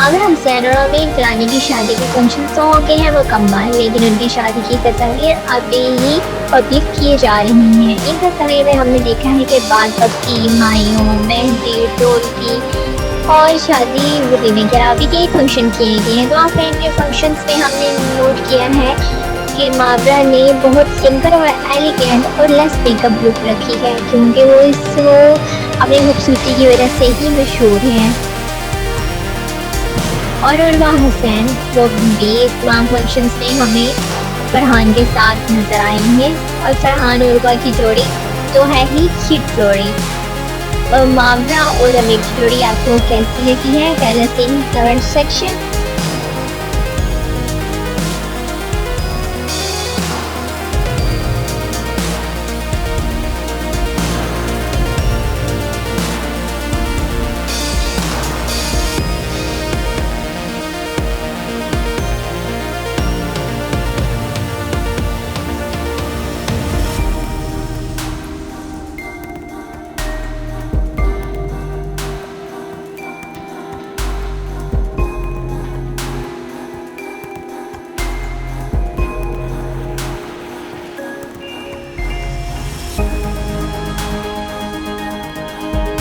मामला हुसैन और अमीर गिलानी की शादी के फंक्शन तो हो गए हैं मुकम्मल, लेकिन उनकी शादी की तस्वीर अभी ही पब्लिक किए जा रही हैं। इन तस्वीर में हमने देखा है कि बाल पक्की, मायूं, मेहंदी, ढोलकी और शादी वलीमे के अलावा भी कई फंक्शन किए गए हैं। तो आप इनके फंक्शंस में हमने नोट किया है कि मावरा ने बहुत सिंपल और एलिगेंट और लेस मेकअप लुक रखी है, क्योंकि वो अपनी खूबसूरती की वजह से ही मशहूर हैं। और उर्वा हुसैन वो भी तमाम फंक्शंस में हमें फरहान के साथ नजर आएंगे, और फरहान और उर्वा की जोड़ी तो है ही हिट जोड़ी। और मावरा और अमीर की जोड़ी आपको कैसी लगी है पहले से ही कमेंट सेक्शन